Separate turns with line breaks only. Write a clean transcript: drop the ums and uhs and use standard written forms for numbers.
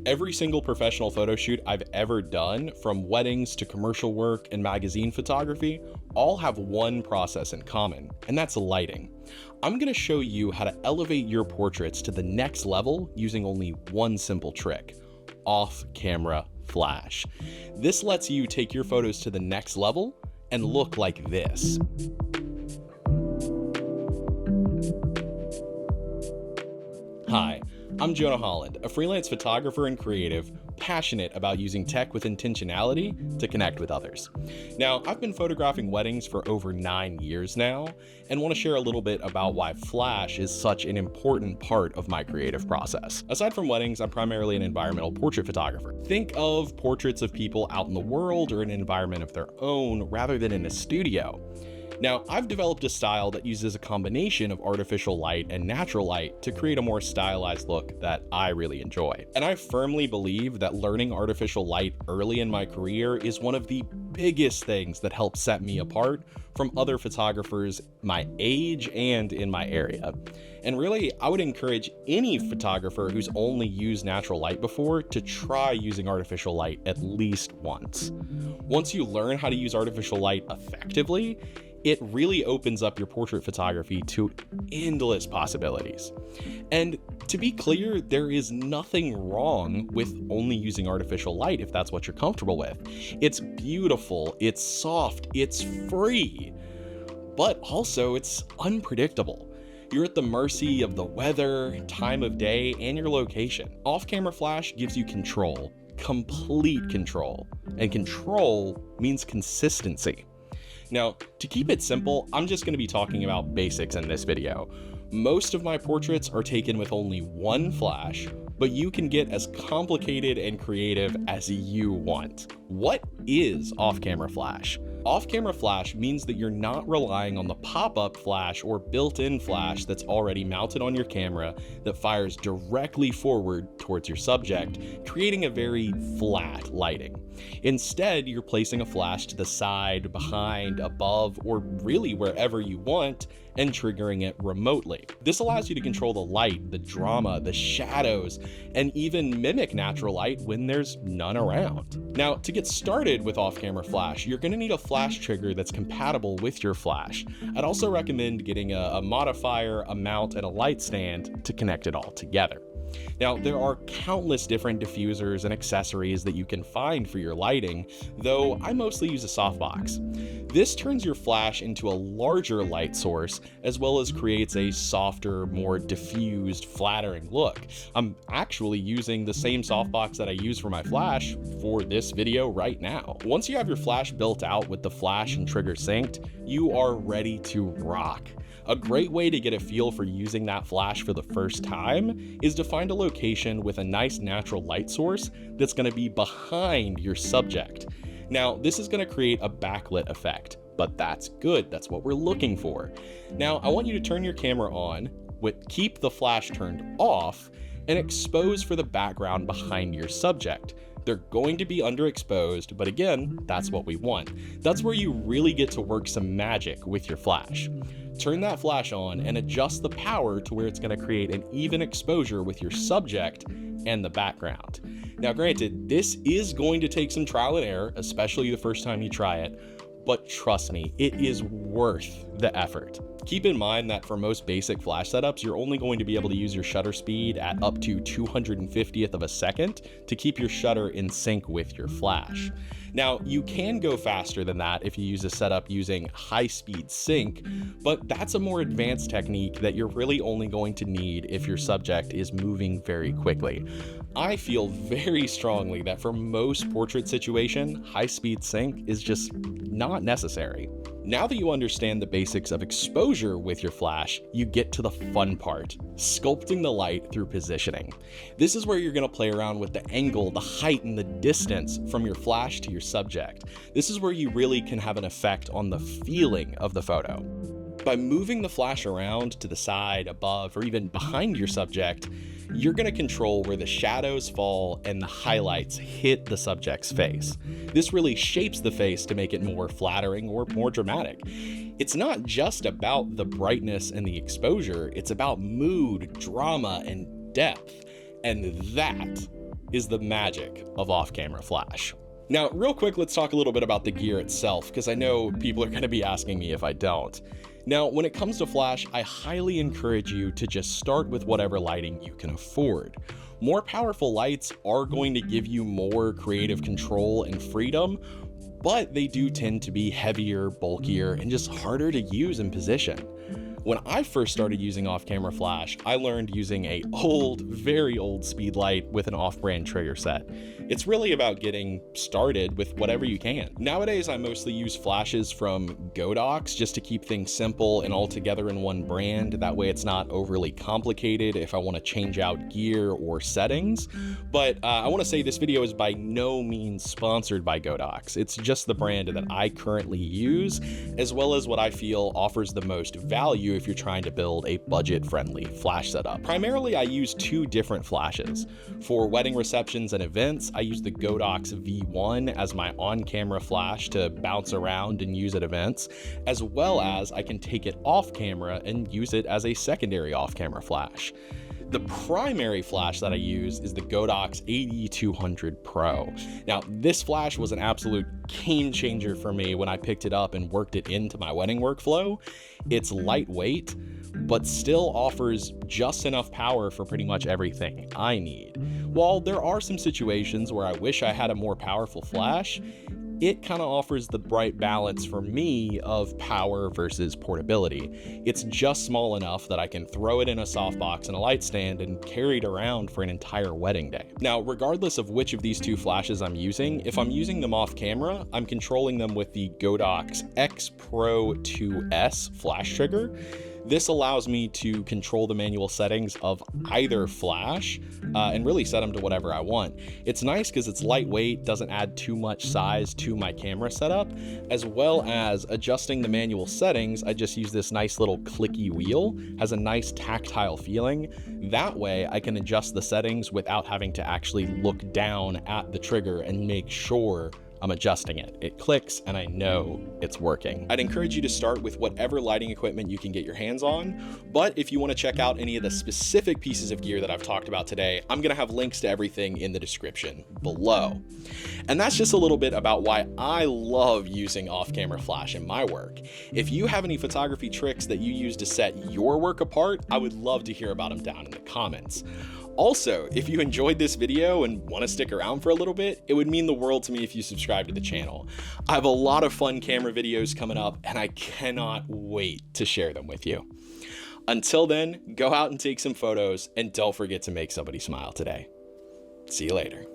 Every single professional photo shoot I've ever done, from weddings to commercial work and magazine photography, all have one process in common, and that's lighting. I'm going to show you how to elevate your portraits to the next level using only one simple trick: off-camera flash. This lets you take your photos to the next level and look like this. Hi, I'm Jonah Holland, a freelance photographer and creative, passionate about using tech with intentionality to connect with others. Now, I've been photographing weddings for over 9 years now, and want to share a little bit about why flash is such an important part of my creative process. Aside from weddings, I'm primarily an environmental portrait photographer. Think of portraits of people out in the world or in an environment of their own rather than in a studio. Now, I've developed a style that uses a combination of artificial light and natural light to create a more stylized look that I really enjoy. And I firmly believe that learning artificial light early in my career is one of the biggest things that helps set me apart from other photographers my age and in my area. And really, I would encourage any photographer who's only used natural light before to try using artificial light at least once. Once you learn how to use artificial light effectively, it really opens up your portrait photography to endless possibilities. And to be clear, there is nothing wrong with only using artificial light if that's what you're comfortable with. It's beautiful, it's soft, it's free, but also it's unpredictable. You're at the mercy of the weather, time of day, and your location. Off-camera flash gives you control, complete control, and control means consistency. Now, to keep it simple, I'm just going to be talking about basics in this video. Most of my portraits are taken with only one flash, but you can get as complicated and creative as you want. What is off-camera flash? Off-camera flash means that you're not relying on the pop-up flash or built-in flash that's already mounted on your camera that fires directly forward towards your subject, creating a very flat lighting. Instead, you're placing a flash to the side, behind, above, or really wherever you want, and triggering it remotely. This allows you to control the light, the drama, the shadows, and even mimic natural light when there's none around. Now, to get started with off-camera flash, you're going to need a flash trigger that's compatible with your flash. I'd also recommend getting a modifier, a mount, and a light stand to connect it all together. Now, there are countless different diffusers and accessories that you can find for your lighting, though I mostly use a softbox. This turns your flash into a larger light source, as well as creates a softer, more diffused, flattering look. I'm actually using the same softbox that I use for my flash for this video right now. Once you have your flash built out with the flash and trigger synced, you are ready to rock. A great way to get a feel for using that flash for the first time is to find a location with a nice natural light source that's going to be behind your subject. Now, this is going to create a backlit effect, but that's good. That's what we're looking for. Now, I want you to turn your camera on, keep the flash turned off, and expose for the background behind your subject. They're going to be underexposed, but again, that's what we want. That's where you really get to work some magic with your flash. Turn that flash on and adjust the power to where it's going to create an even exposure with your subject and the background. Now, granted, this is going to take some trial and error, especially the first time you try it, but trust me, it is worth the effort. Keep in mind that for most basic flash setups, you're only going to be able to use your shutter speed at up to 250th of a second to keep your shutter in sync with your flash. Now, you can go faster than that if you use a setup using high-speed sync, but that's a more advanced technique that you're really only going to need if your subject is moving very quickly. I feel very strongly that for most portrait situation, high-speed sync is just not necessary. Now that you understand the basics of exposure with your flash, you get to the fun part, sculpting the light through positioning. This is where you're going to play around with the angle, the height, and the distance from your flash to your subject. This is where you really can have an effect on the feeling of the photo. By moving the flash around to the side, above, or even behind your subject, you're going to control where the shadows fall and the highlights hit the subject's face. This really shapes the face to make it more flattering or more dramatic. It's not just about the brightness and the exposure, it's about mood, drama, and depth. And that is the magic of off-camera flash. Now, real quick, let's talk a little bit about the gear itself, because I know people are going to be asking me if I don't. Now, when it comes to flash, I highly encourage you to just start with whatever lighting you can afford. More powerful lights are going to give you more creative control and freedom, but they do tend to be heavier, bulkier, and just harder to use and position. When I first started using off-camera flash, I learned using a very old speed light with an off-brand trigger set. It's really about getting started with whatever you can. Nowadays, I mostly use flashes from Godox just to keep things simple and all together in one brand. That way it's not overly complicated if I want to change out gear or settings. But I want to say this video is by no means sponsored by Godox. It's just the brand that I currently use, as well as what I feel offers the most value if you're trying to build a budget-friendly flash setup. Primarily, I use two different flashes. For wedding receptions and events, I use the Godox V1 as my on-camera flash to bounce around and use at events, as well as I can take it off camera and use it as a secondary off-camera flash. The primary flash that I use is the Godox 8200 Pro. Now, this flash was an absolute game changer for me when I picked it up and worked it into my wedding workflow. It's lightweight, but still offers just enough power for pretty much everything I need. While there are some situations where I wish I had a more powerful flash, it kind of offers the right balance for me of power versus portability. It's just small enough that I can throw it in a softbox and a light stand and carry it around for an entire wedding day. Now, regardless of which of these two flashes I'm using, if I'm using them off camera, I'm controlling them with the Godox X Pro 2S flash trigger. This allows me to control the manual settings of either flash and really set them to whatever I want. It's nice because it's lightweight, doesn't add too much size to my camera setup, as well as adjusting the manual settings. I just use this nice little clicky wheel, has a nice tactile feeling. That way I can adjust the settings without having to actually look down at the trigger and make sure I'm adjusting it. It clicks and I know it's working. I'd encourage you to start with whatever lighting equipment you can get your hands on, but if you want to check out any of the specific pieces of gear that I've talked about today, I'm going to have links to everything in the description below. And that's just a little bit about why I love using off-camera flash in my work. If you have any photography tricks that you use to set your work apart, I would love to hear about them down in the comments. Also, if you enjoyed this video and want to stick around for a little bit, it would mean the world to me if you subscribe to the channel. I have a lot of fun camera videos coming up, and I cannot wait to share them with you. Until then, go out and take some photos, and don't forget to make somebody smile today. See you later.